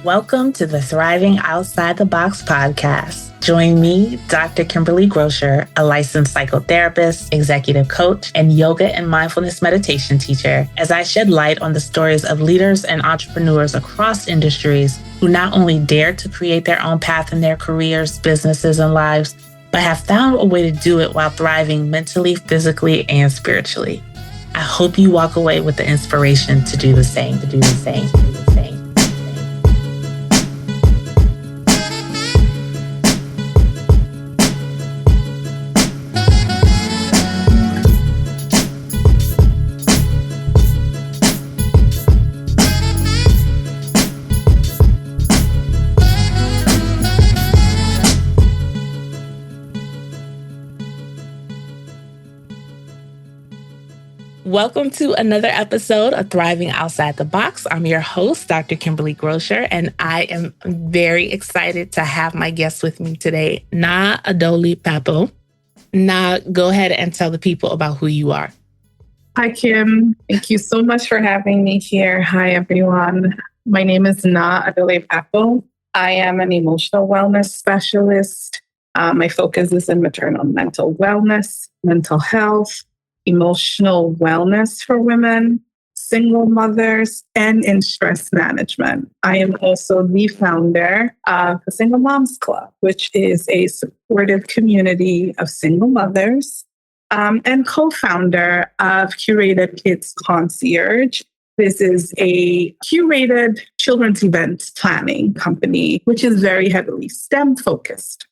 Welcome to the Thriving Outside the Box podcast. Join me, Dr. Kimberly Grocher, a licensed psychotherapist, executive coach, and yoga and mindfulness meditation teacher, as I shed light on the stories of leaders and entrepreneurs across industries who not only dare to create their own path in their careers, businesses, and lives, but have found a way to do it while thriving mentally, physically, and spiritually. I hope you walk away with the inspiration to do the same. Welcome to another episode of Thriving Outside the Box. I'm your host, Dr. Kimberly Grocher, and I am very excited to have my guest with me today, Naa Adoley Pappoe. Naa, go ahead and tell the people about who you are. Hi, Kim. Thank you so much for having me here. Hi, everyone. My name is Naa Adoley Pappoe. I am an emotional wellness specialist. My focus is in maternal mental wellness, mental health, emotional wellness for women, single mothers, and in stress management. I am also the founder of the Single Moms Club, which is a supportive community of single mothers, and co-founder of Curated Kids Concierge. This is a curated children's event planning company, which is very heavily STEM focused.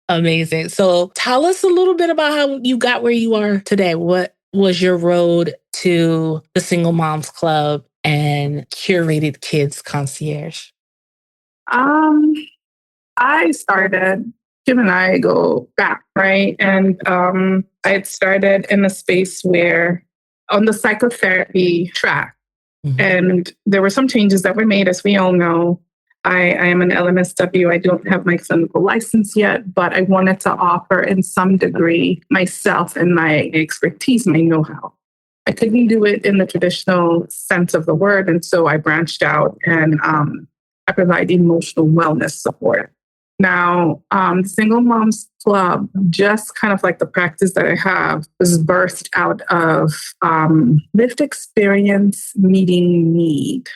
Amazing. So tell us a little bit about how you got where you are today. What was your road to the Single Moms Club and Curated Kids Concierge? I started, Kim and I go back, right? And I had started in a space where on the psychotherapy track, and there were some changes that were made, as we all know. I am an LMSW. I don't have my clinical license yet, but I wanted to offer in some degree myself and my expertise, my know-how. I couldn't do it in the traditional sense of the word. And so I branched out and I provide emotional wellness support. Now, Single Moms Club, just kind of like the practice that I have, was birthed out of lived experience meeting need.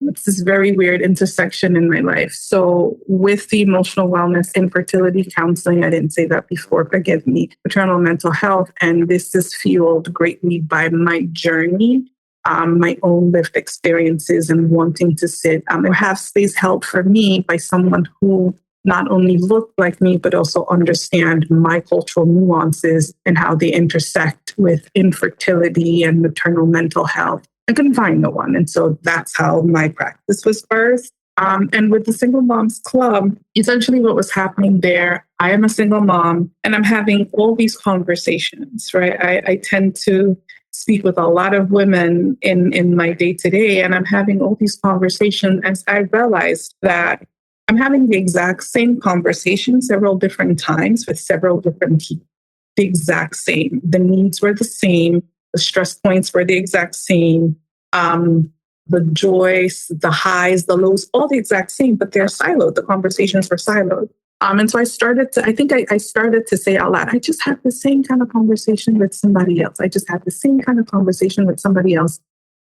It's this very weird intersection in my life. So with the emotional wellness, infertility counseling, I didn't say that before, forgive me, maternal mental health. And this is fueled greatly by my journey, my own lived experiences and wanting to sit and have space held for me by someone who not only look like me, but also understand my cultural nuances and how they intersect with infertility and maternal mental health. I couldn't find no one. And so that's how my practice was birthed. And with the Single Moms Club, essentially what was happening there, I am a single mom and I'm having all these conversations, right? I tend to speak with a lot of women in my day-to-day, and I'm having all these conversations as I realized that I'm having the exact same conversation several different times with several different people. The exact same. The needs were the same. The stress points were the exact same. The joys, the highs, the lows, all the exact same, but they're siloed. The conversations were siloed. And so I started to say out loud, I just had the same kind of conversation with somebody else. I just had the same kind of conversation with somebody else.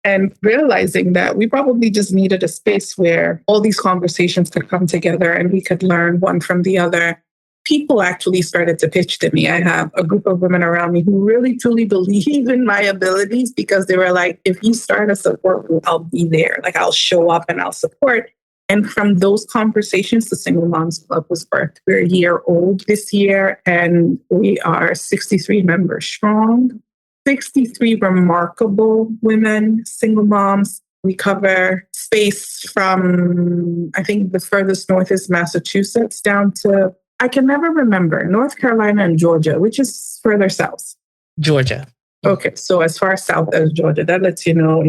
And realizing that we probably just needed a space where all these conversations could come together and we could learn one from the other. People actually started to pitch to me. I have a group of women around me who really, truly believe in my abilities because they were like, if you start a support group, I'll be there. Like I'll show up and I'll support. And from those conversations, the Single Moms Club was birthed. We're a year old this year and we are 63 members strong, 63 remarkable women, single moms. We cover space from, I think the furthest north is Massachusetts down to, I can never remember, North Carolina and Georgia, which is further south. Georgia. Okay, so as far south as Georgia, that lets you know,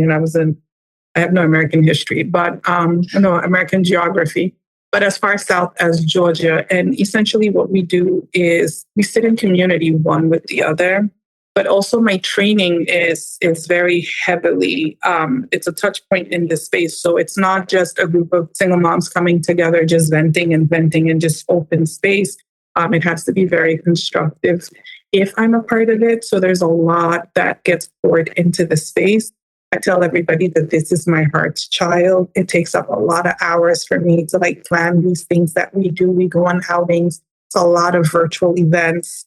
I have no American history, but no American geography. But as far south as Georgia, and essentially what we do is we sit in community one with the other. But also my training is very heavily, it's a touch point in this space. So it's not just a group of single moms coming together, just venting and just open space. It has to be very constructive if I'm a part of it. So there's a lot that gets poured into the space. I tell everybody that this is my heart's child. It takes up a lot of hours for me to plan these things that we do. We go on outings. It's a lot of virtual events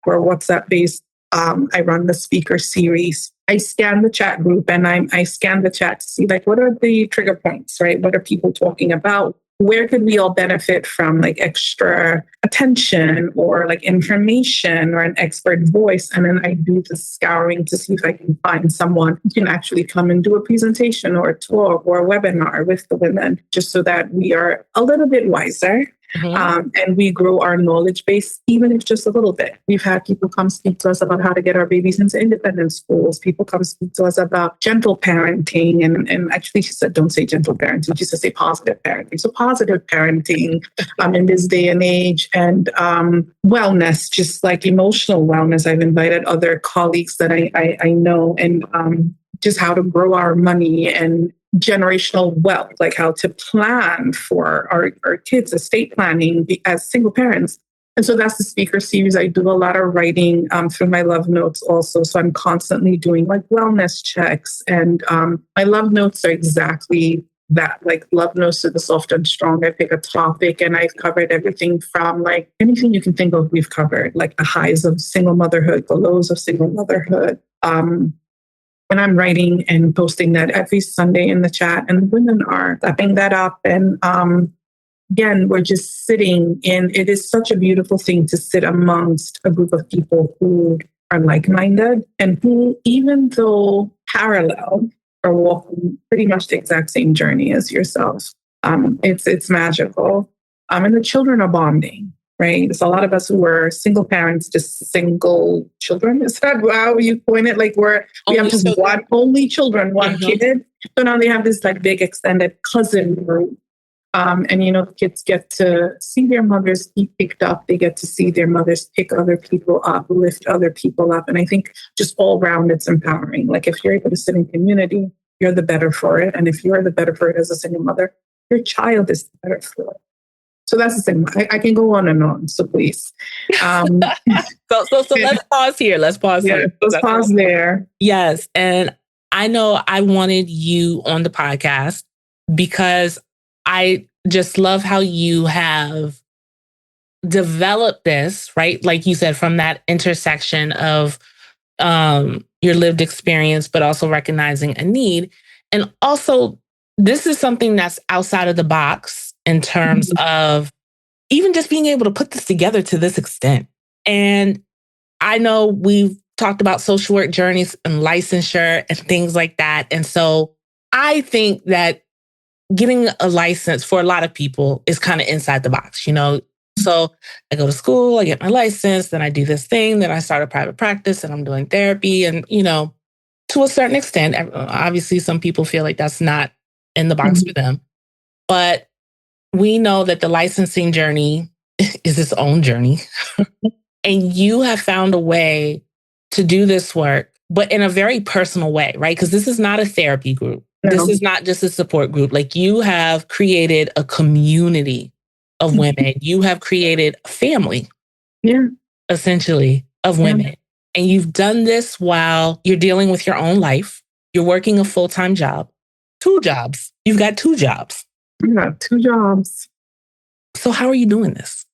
or WhatsApp based. I run the speaker series. I scan the chat group and I scan the chat to see what are the trigger points, right? What are people talking about? Where could we all benefit from extra attention or information or an expert voice? And then I do the scouring to see if I can find someone who can actually come and do a presentation or a talk or a webinar with the women, just so that we are a little bit wiser. And we grow our knowledge base, even if just a little bit. We've had people come speak to us about how to get our babies into independent schools. People come speak to us about gentle parenting. And actually, she said, don't say gentle parenting. She said, say positive parenting. So positive parenting in this day and age, and wellness, just emotional wellness. I've invited other colleagues that I know, and just how to grow our money and generational wealth, how to plan for our kids, estate planning as single parents. And so that's the speaker series. I do a lot of writing through my love notes also. So I'm constantly doing wellness checks. And my love notes are exactly that, love notes to the soft and strong. I pick a topic and I've covered everything from anything you can think of, we've covered, the highs of single motherhood, the lows of single motherhood. And I'm writing and posting that every Sunday in the chat, and the women are lapping that up. And again, we're just sitting in, it is such a beautiful thing to sit amongst a group of people who are like-minded and who, even though parallel, are walking pretty much the exact same journey as yourself. It's magical. And the children are bonding. Right. There's a lot of us who were single parents, just single children. Is that how you point it? We have just one only children, one kid. So now they have this big extended cousin group. And the kids get to see their mothers be picked up. They get to see their mothers pick other people up, lift other people up. And I think just all around it's empowering. If you're able to sit in community, you're the better for it. And if you're the better for it as a single mother, your child is the better for it. So that's the thing. I can go on and on. So please. So let's pause here. Let's pause here. Let's pause there. Yes. And I know I wanted you on the podcast because I just love how you have developed this, right? Like you said, from that intersection of your lived experience, but also recognizing a need. And also, this is something that's outside of the box in terms of even just being able to put this together to this extent. And I know we've talked about social work journeys and licensure and things like that. And so I think that getting a license for a lot of people is kind of inside the box, So I go to school, I get my license, then I do this thing, then I start a private practice and I'm doing therapy. And, to a certain extent, obviously some people feel like that's not in the box for them. But we know that the licensing journey is its own journey. And you have found a way to do this work, but in a very personal way, right? Because this is not a therapy group. No. This is not just a support group. You have created a community of women. You have created a family, essentially, of women. And you've done this while you're dealing with your own life. You're working a full-time job, 2 jobs. You've got 2 jobs. I got 2 jobs. So how are you doing this?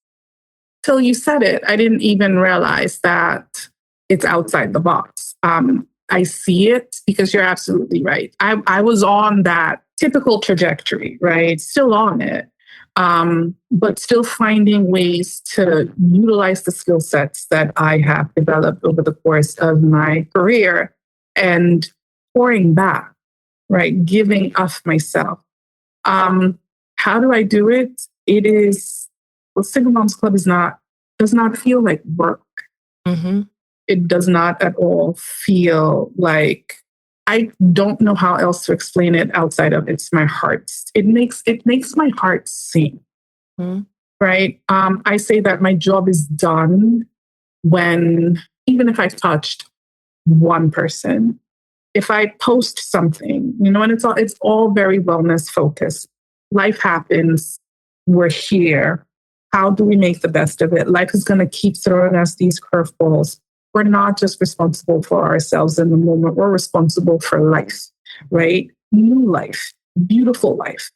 Till you said it, I didn't even realize that it's outside the box. I see it because you're absolutely right. I was on that typical trajectory, right? Still on it, but still finding ways to utilize the skill sets that I have developed over the course of my career and pouring back, right? Giving of myself. How do I do it? It is, Single Moms Club does not feel like work. It does not at all feel like, I don't know how else to explain it outside of it's my heart. It makes my heart sing, right? I say that my job is done when, even if I've touched one person. If I post something, and it's all very wellness focused. Life happens. We're here. How do we make the best of it? Life is going to keep throwing us these curveballs. We're not just responsible for ourselves in the moment. We're responsible for life, right? New life, beautiful life.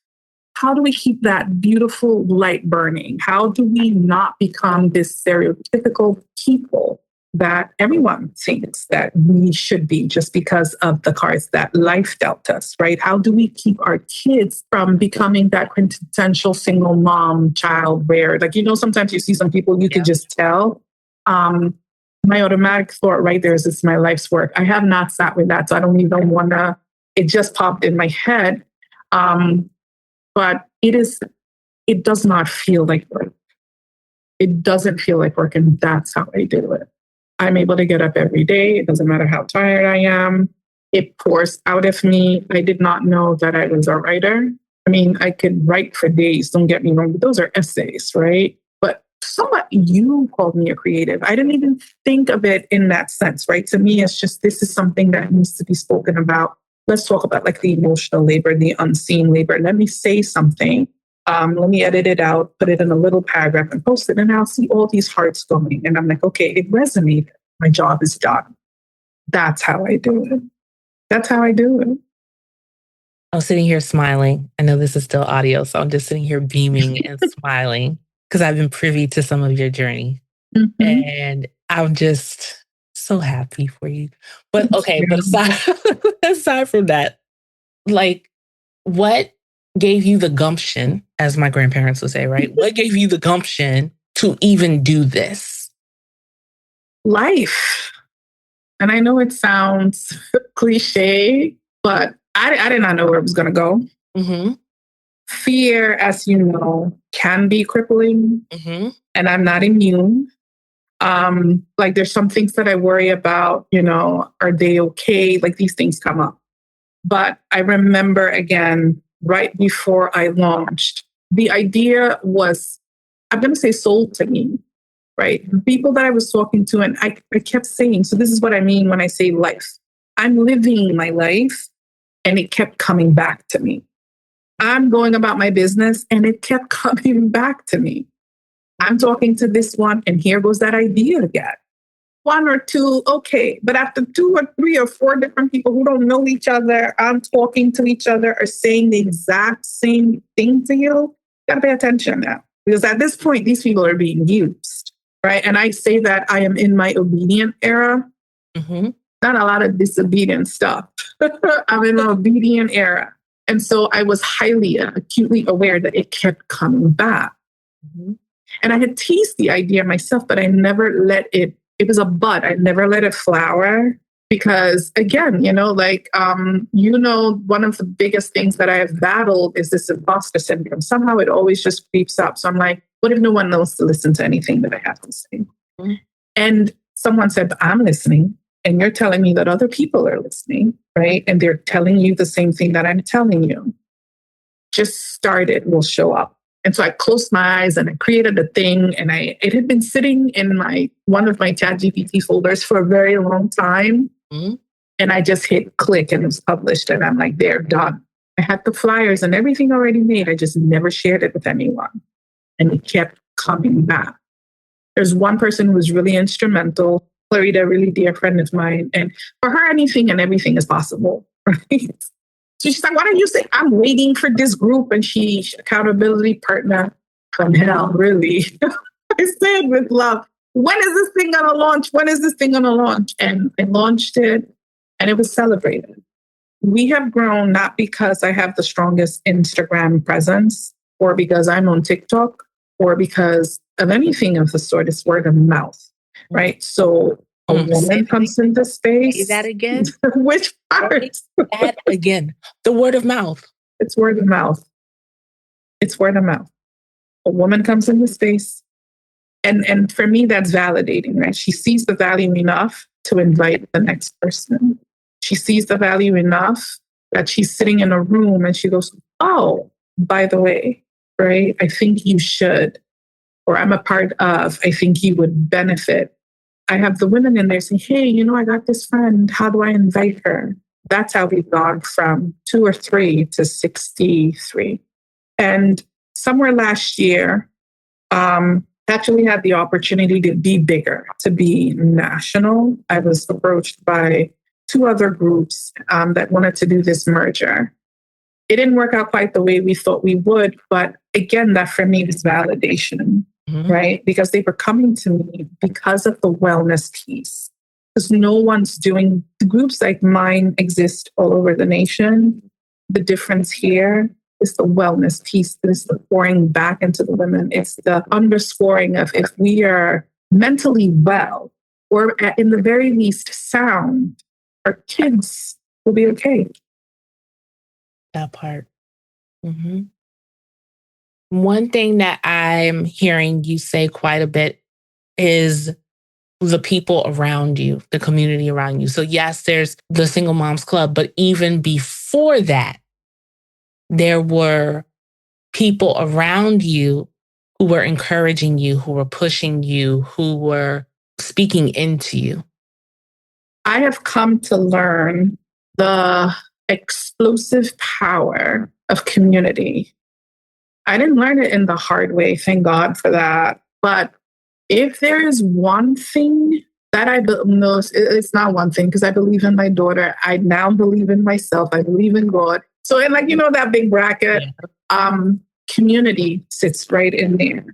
How do we keep that beautiful light burning? How do we not become this stereotypical people that everyone thinks that we should be just because of the cards that life dealt us, right? How do we keep our kids from becoming that quintessential single mom child where, sometimes you see some people, you can just tell. My automatic thought right there is it's my life's work. I have not sat with that, so I don't even want to, it just popped in my head. But it does not feel like work. It doesn't feel like work, and that's how I do it. I'm able to get up every day. It doesn't matter how tired I am. It pours out of me. I did not know that I was a writer. I mean, I could write for days, don't get me wrong, but those are essays, right? But somewhat you called me a creative. I didn't even think of it in that sense, right? To me, it's just, this is something that needs to be spoken about. Let's talk about the emotional labor, the unseen labor. Let me say something. Let me edit it out, put it in a little paragraph and post it. And I'll see all these hearts going. And I'm like, okay, it resonated. My job is done. That's how I do it. That's how I do it. I'm sitting here smiling. I know this is still audio, so I'm just sitting here beaming and smiling because I've been privy to some of your journey. Mm-hmm. And I'm just so happy for you. But okay, but aside from that, what gave you the gumption, as my grandparents would say, right? What gave you the gumption to even do this? Life. And I know it sounds cliche, but I did not know where it was going to go. Mm-hmm. Fear, as you know, can be crippling, mm-hmm. and I'm not immune. There's some things that I worry about, are they okay? These things come up. But I remember, again, right before I launched, the idea was, I'm going to say, sold to me, right? The people that I was talking to, and I kept saying, so this is what I mean when I say life. I'm living my life, and it kept coming back to me. I'm going about my business, and it kept coming back to me. I'm talking to this one, and here goes that idea again. One or two, okay. But after 2 or 3 or 4 different people who don't know each other, I'm talking to each other, are saying the exact same thing to you, got to pay attention now. Because at this point, these people are being used, right? And I say that I am in my obedient era. Mm-hmm. Not a lot of disobedient stuff. I'm in an obedient era. And so I was highly, acutely aware that it kept coming back. Mm-hmm. And I had teased the idea myself, but I never let it was a bud. I never let it flower because, again, one of the biggest things that I have battled is this imposter syndrome. Somehow it always just creeps up. So I'm like, what if no one knows to listen to anything that I have to say? Mm-hmm. And someone said, I'm listening. And you're telling me that other people are listening, right? And they're telling you the same thing that I'm telling you. Just start it, will show up. And so I closed my eyes and I created a thing, and it had been sitting in one of my ChatGPT folders for a very long time. Mm-hmm. And I just hit click and it was published, and I'm like, they're done. I had the flyers and everything already made. I just never shared it with anyone. And it kept coming back. There's one person who was really instrumental, Clarita, a really dear friend of mine. And for her, anything and everything is possible, right? So she's like, why don't you say, I'm waiting for this group? And she's accountability partner from hell, really. I said with love, when is this thing going to launch? When is this thing going to launch? And I launched it, and it was celebrated. We have grown not because I have the strongest Instagram presence or because I'm on TikTok or because of anything of the sort. It's word of mouth, right? So a woman comes into space. Is that again? Which part? That again. The word of mouth. It's word of mouth. It's word of mouth. A woman comes into space. And for me, that's validating, right? She sees the value enough to invite the next person. She sees the value enough that she's sitting in a room and she goes, oh, by the way, right? I think you should, or I'm a part of, I think you would benefit. I have the women in there saying, hey, I got this friend. How do I invite her? That's how we've gone from 2 or 3 to 63. And somewhere last year, actually had the opportunity to be bigger, to be national. I was approached by 2 other groups that wanted to do this merger. It didn't work out quite the way we thought we would, but again, that for me was validation, right? Because they were coming to me because of the wellness piece. Because no one's doing, the groups like mine exist all over the nation. The difference here is the wellness piece. It's the pouring back into the women. It's the underscoring of if we are mentally well, or in the very least sound, our kids will be okay. That part. One thing that I'm hearing you say quite a bit is the people around you, the community around you. So yes, there's the Single Moms Club, but even before that, there were people around you who were encouraging you, who were pushing you, who were speaking into you. I have come to learn the explosive power of community. I didn't learn it in the hard way, thank God for that. But if there is one thing that I know, it's not one thing, because I believe in my daughter. I now believe in myself. I believe in God. So, and that big bracket, community sits right in there.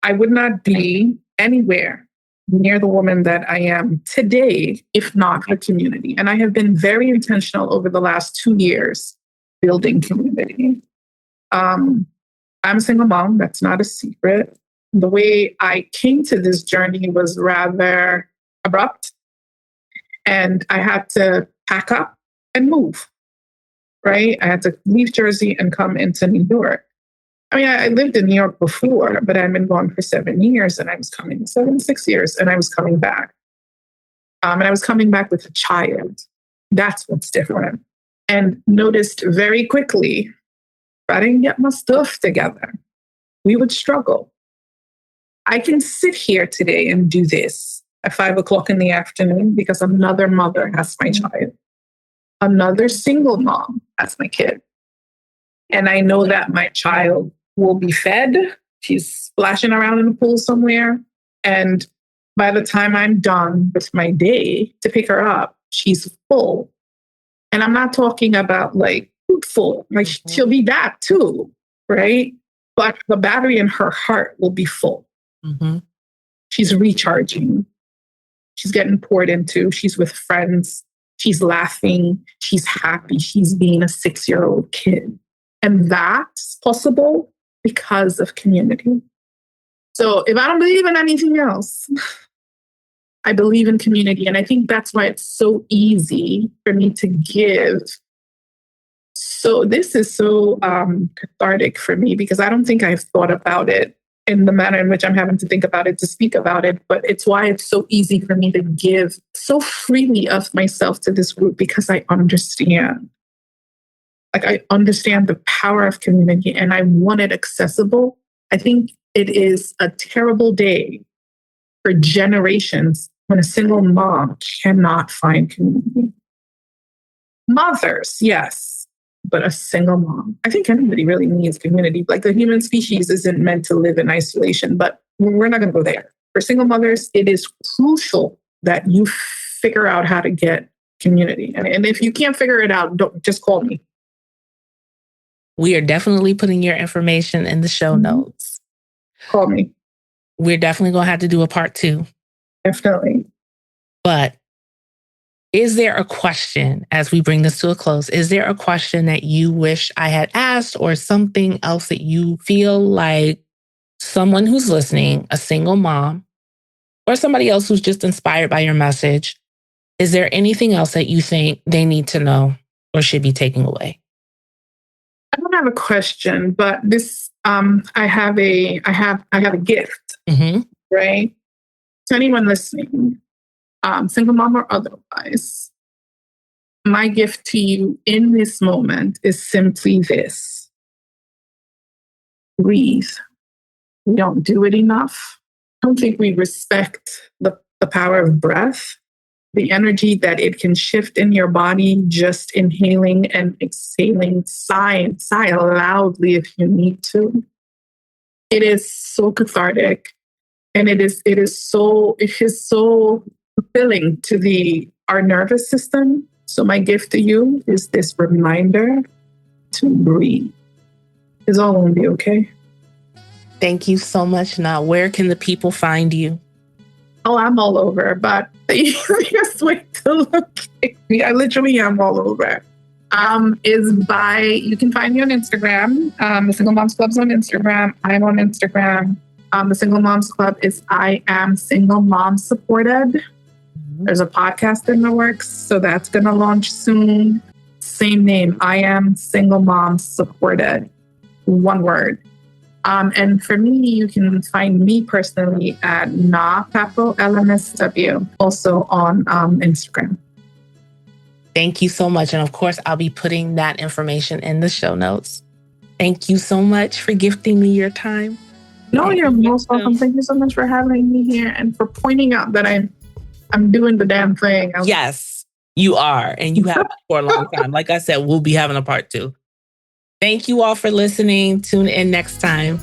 I would not be anywhere near the woman that I am today if not for community. And I have been very intentional over the last 2 years building community. I'm a single mom. That's not a secret. The way I came to this journey was rather abrupt. And I had to pack up and move, right? I had to leave Jersey and come into New York. I mean, I lived in New York before, but I'd been gone for 7 years, and I was coming 6 years, and I was coming back. And I was coming back with a child. That's what's different. And noticed very quickly, if I didn't get my stuff together, we would struggle. I can sit here today and do this at 5 o'clock in the afternoon because another mother has my child. Another single mom has my kid. And I know that my child will be fed. She's splashing around in the pool somewhere. And by the time I'm done with my day to pick her up, she's full. And I'm not talking about food full. She'll be that too, right? But the battery in her heart will be full. She's recharging. She's getting poured into. She's with friends. She's laughing. She's happy. She's being a 6-year-old kid. And that's possible because of community. So if I don't believe in anything else, I believe in community. And I think that's why it's so easy for me to give. So this is so cathartic for me because I don't think I've thought about it in the manner in which I'm having to think about it, to speak about it. But it's why it's so easy for me to give so freely of myself to this group because I understand. I understand the power of community and I want it accessible. I think it is a terrible day for generations when a single mom cannot find community. Mothers, yes, but a single mom. I think everybody really needs community. The human species isn't meant to live in isolation, but we're not going to go there. For single mothers, it is crucial that you figure out how to get community. And if you can't figure it out, don't just call me. We are definitely putting your information in the show notes. Call me. We're definitely going to have to do a part 2. Definitely. But is there a question, as we bring this to a close, is there a question that you wish I had asked or something else that you feel like someone who's listening, a single mom, or somebody else who's just inspired by your message, is there anything else that you think they need to know or should be taking away? I don't have a question, but this I have a gift, right? To anyone listening, single mom or otherwise, my gift to you in this moment is simply this: breathe. We don't do it enough. I don't think we respect the the power of breath, the energy that it can shift in your body, just inhaling and exhaling. Sigh loudly if you need to. It is so cathartic, and it is so fulfilling to our nervous system. So my gift to you is this reminder to breathe. It's all going to be okay. Thank you so much, Naa. Where can the people find you? Oh, I'm all over, but the easiest way to locate me, I literally am all over, you can find me on Instagram. The Single Moms Club's on Instagram. I'm on Instagram. The Single Moms Club is I Am Single Mom Supported. There's a podcast in the works, so that's going to launch soon. Same name, I Am Single Mom Supported. One word. And for me, you can find me personally at Naa Pappoe, LMSW, also on Instagram. Thank you so much. And of course, I'll be putting that information in the show notes. Thank you so much for gifting me your time. No, you're most welcome. Thank you so much for having me here and for pointing out that I'm doing the damn thing. Yes, you are. And you have for a long time. Like I said, we'll be having a part 2. Thank you all for listening. Tune in next time.